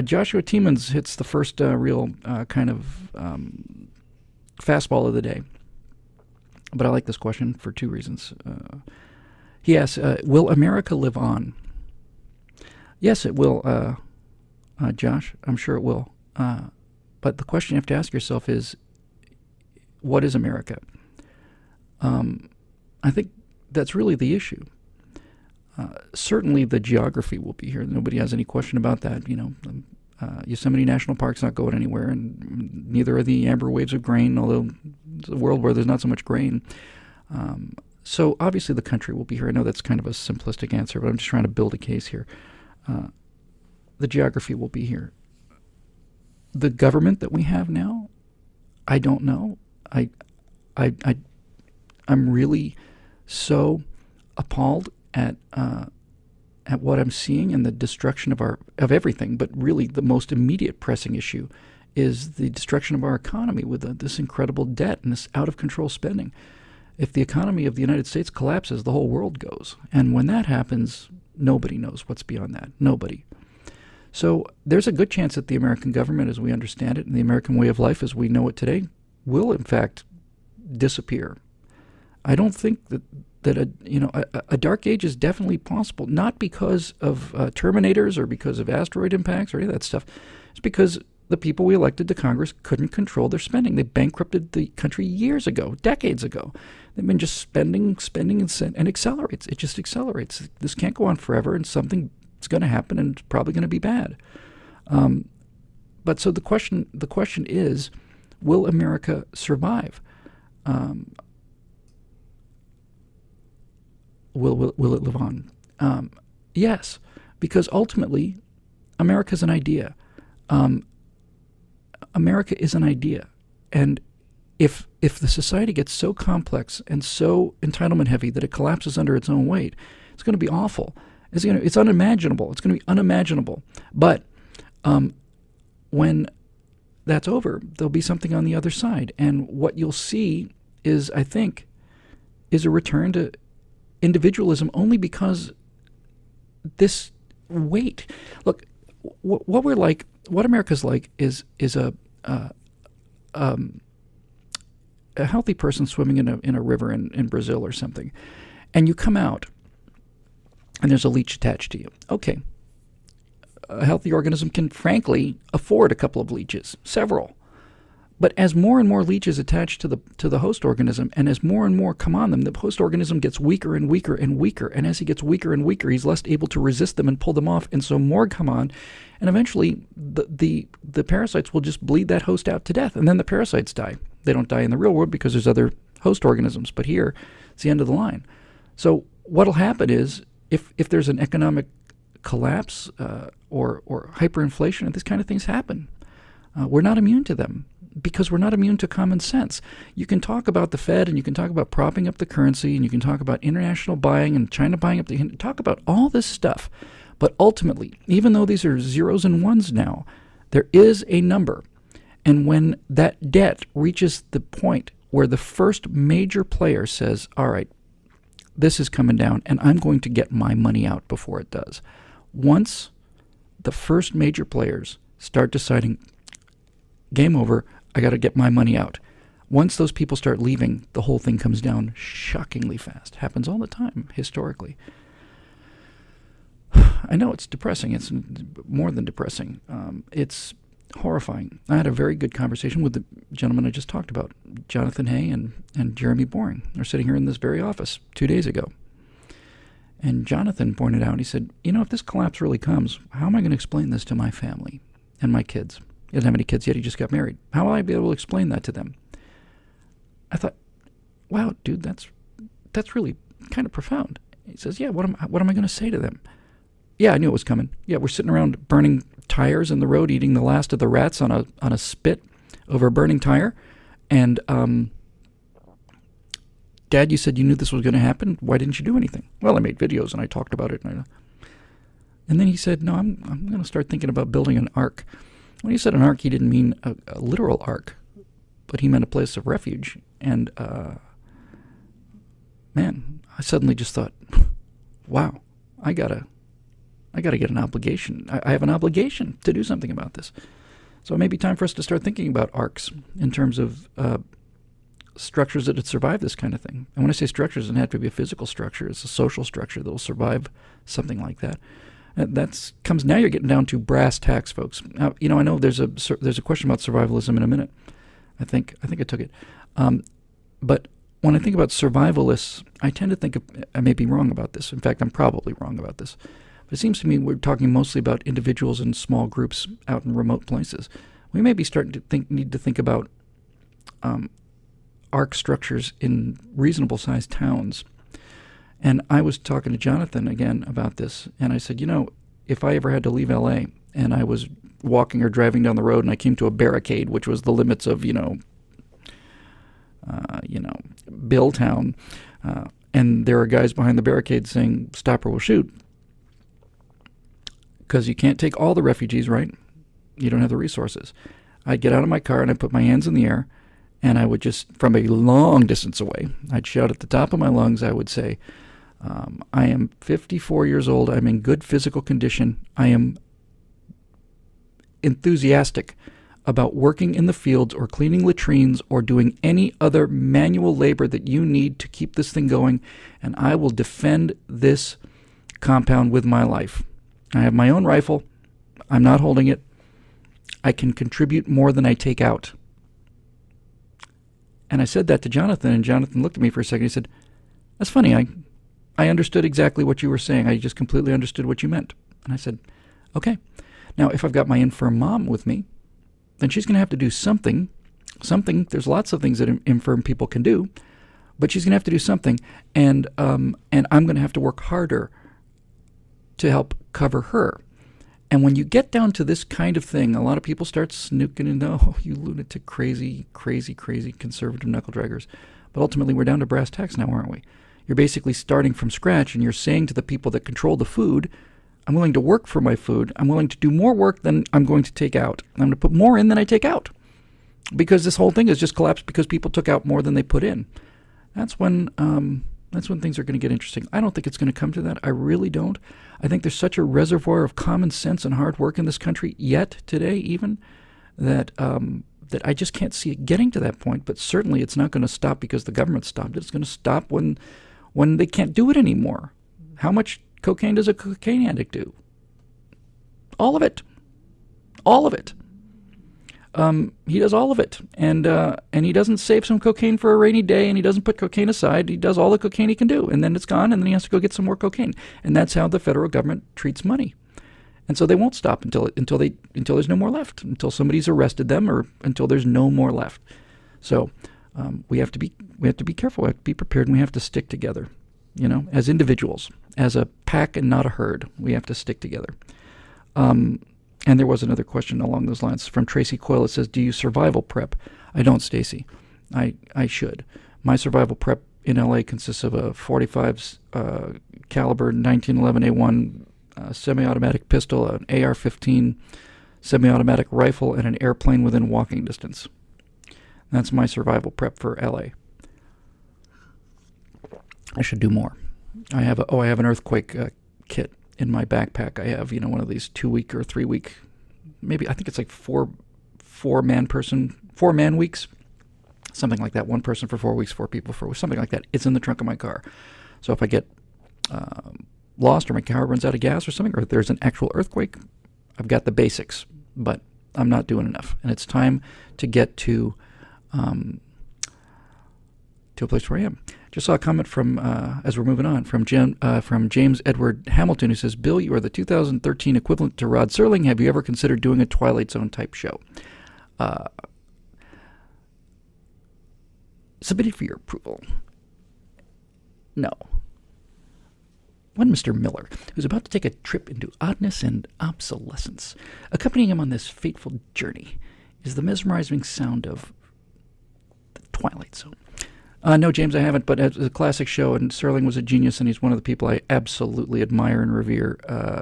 Joshua Tiemans hits the first real kind of fastball of the day. But I like this question for two reasons. He asks, will America live on? Yes, it will, Josh. I'm sure it will. But the question you have to ask yourself is, what is America? I think that's really the issue. Certainly the geography will be here. Nobody has any question about that. Yosemite National Park's not going anywhere, and neither are the amber waves of grain, although it's a world where there's not so much grain. So obviously the country will be here. I know that's kind of a simplistic answer, but I'm just trying to build a case here. The geography will be here. The government that we have now, I don't know. I'm really so appalled at what I'm seeing and the destruction of everything. But really, the most immediate pressing issue is the destruction of our economy with this incredible debt and this out of control spending. If the economy of the United States collapses, the whole world goes. And when that happens, nobody knows what's beyond that. Nobody. So there's a good chance that the American government, as we understand it, and the American way of life as we know it today, will in fact disappear. I don't think that a dark age is definitely possible, not because of Terminators or because of asteroid impacts or any of that stuff. It's because the people we elected to Congress couldn't control their spending. They bankrupted the country years ago, decades ago. They've been just spending, and accelerates. It just accelerates. This can't go on forever, and something's going to happen, and it's probably going to be bad. But so the question is, will America survive? Will it live on? Yes, because ultimately, America's an idea. America is an idea, and if the society gets so complex and so entitlement heavy that it collapses under its own weight, it's going to be awful. It's unimaginable. It's going to be unimaginable. But when that's over, there'll be something on the other side, and what you'll see is, I think, is a return to individualism, only because this weight. Look, what we're like, what America's like, is a healthy person swimming in a river in Brazil or something, and you come out, and there's a leech attached to you. Okay, a healthy organism can frankly afford a couple of leeches, several. But as more and more leeches attach to the host organism, and as more and more come on them, the host organism gets weaker and weaker and weaker. And as he gets weaker and weaker, he's less able to resist them and pull them off. And so more come on, and eventually the parasites will just bleed that host out to death, and then the parasites die. They don't die in the real world because there's other host organisms, but here it's the end of the line. So what'll happen is, if there's an economic collapse or hyperinflation, and these kind of things happen, we're not immune to them, because we're not immune to common sense. You can talk about the Fed, and you can talk about propping up the currency, and you can talk about international buying and China buying up talk about all this stuff. But ultimately, even though these are zeros and ones now, there is a number. And when that debt reaches the point where the first major player says, all right, this is coming down, and I'm going to get my money out before it does. Once the first major players start deciding, game over, I got to get my money out. Once those people start leaving, the whole thing comes down shockingly fast. Happens all the time, historically. I know it's depressing. It's more than depressing. It's horrifying. I had a very good conversation with the gentleman I just talked about, Jonathan Hay and Jeremy Boring. They're sitting here in this very office 2 days ago. And Jonathan pointed out, he said, if this collapse really comes, how am I going to explain this to my family and my kids? He doesn't have any kids yet. He just got married. How will I be able to explain that to them? I thought, wow, dude, that's really kind of profound. He says, yeah, what am I going to say to them? Yeah, I knew it was coming. Yeah, we're sitting around burning tires in the road, eating the last of the rats on a spit over a burning tire. And Dad, you said you knew this was going to happen. Why didn't you do anything? Well, I made videos and I talked about it. And then he said, no, I'm going to start thinking about building an ark. When he said an ark, he didn't mean a literal ark, but he meant a place of refuge. And, man, I suddenly just thought, wow, I gotta I got to get an obligation. I have an obligation to do something about this. So it may be time for us to start thinking about arcs in terms of structures that would survive this kind of thing. And when I say structures, it doesn't have to be a physical structure. It's a social structure that will survive something like that. Now you're getting down to brass tacks, folks. Now, I know there's a question about survivalism in a minute. I think I took it. But when I think about survivalists, I tend to think I may be wrong about this. In fact, I'm probably wrong about this. But it seems to me we're talking mostly about individuals in small groups out in remote places. We may be starting to need to think about arc structures in reasonable sized towns. And I was talking to Jonathan again about this, and I said, if I ever had to leave L.A. and I was walking or driving down the road and I came to a barricade, which was the limits of, Billtown, and there are guys behind the barricade saying, "Stop or we'll shoot," because you can't take all the refugees, right? You don't have the resources. I'd get out of my car and I'd put my hands in the air, and I would just, from a long distance away, I'd shout at the top of my lungs, I would say, I am 54 years old. I'm in good physical condition. I am enthusiastic about working in the fields or cleaning latrines or doing any other manual labor that you need to keep this thing going, and I will defend this compound with my life. I have my own rifle. I'm not holding it. I can contribute more than I take out. And I said that to Jonathan, and Jonathan looked at me for a second. He said, "That's funny. I understood exactly what you were saying. I just completely understood what you meant." And I said, "Okay. Now, if I've got my infirm mom with me, then she's going to have to do something. There's lots of things that infirm people can do, but she's going to have to do something, and I'm going to have to work harder to help cover her." And when you get down to this kind of thing, a lot of people start snooking and, "Oh, you lunatic, crazy conservative knuckle-draggers." But ultimately, we're down to brass tacks now, aren't we? You're basically starting from scratch, and you're saying to the people that control the food, "I'm willing to work for my food. I'm willing to do more work than I'm going to take out. I'm going to put more in than I take out." Because this whole thing has just collapsed because people took out more than they put in. That's when things are going to get interesting. I don't think it's going to come to that. I really don't. I think there's such a reservoir of common sense and hard work in this country yet today, even that I just can't see it getting to that point. But certainly, it's not going to stop because the government stopped it. It's going to stop when they can't do it anymore. How much cocaine does a cocaine addict do? All of it. All of it. He does all of it, and he doesn't save some cocaine for a rainy day, and he doesn't put cocaine aside. He does all the cocaine he can do, and then it's gone, and then he has to go get some more cocaine. And that's how the federal government treats money. And so they won't stop until there's no more left, until somebody's arrested them, or until there's no more left. So we have to be careful. We have to be prepared, and we have to stick together. As individuals, as a pack and not a herd, we have to stick together. And there was another question along those lines from Tracy Coyle. It says, "Do you survival prep?" I don't, Stacy. I should. My survival prep in LA consists of a .45 caliber 1911A1 semi-automatic pistol, an AR-15 semi-automatic rifle, and an airplane within walking distance. That's my survival prep for LA. I should do more. I have an earthquake kit in my backpack. I have, one of these 2-week or 3-week, maybe, I think it's like four man weeks, something like that. One person for 4 weeks, 4 people for something like that. It's in the trunk of my car. So if I get lost or my car runs out of gas or something, or if there's an actual earthquake, I've got the basics, but I'm not doing enough. And it's time to get to a place where I am. Just saw a comment from, as we're moving on, from James Edward Hamilton, who says, "Bill, you are the 2013 equivalent to Rod Serling. Have you ever considered doing a Twilight Zone type show?" Submitted for your approval. No. One Mr. Miller, who's about to take a trip into oddness and obsolescence. Accompanying him on this fateful journey is the mesmerizing sound of the Twilight Zone. No, James, I haven't, but it's a classic show, and Serling was a genius, and he's one of the people I absolutely admire and revere.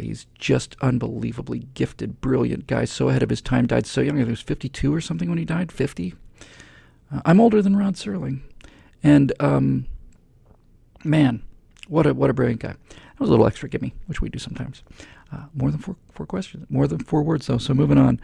He's just unbelievably gifted, brilliant guy, so ahead of his time, died so young. I think he was 52 or something when he died, 50. I'm older than Rod Serling, and man, what a brilliant guy. That was a little extra gimme, which we do sometimes. More than four questions. More than four words, though. So moving on.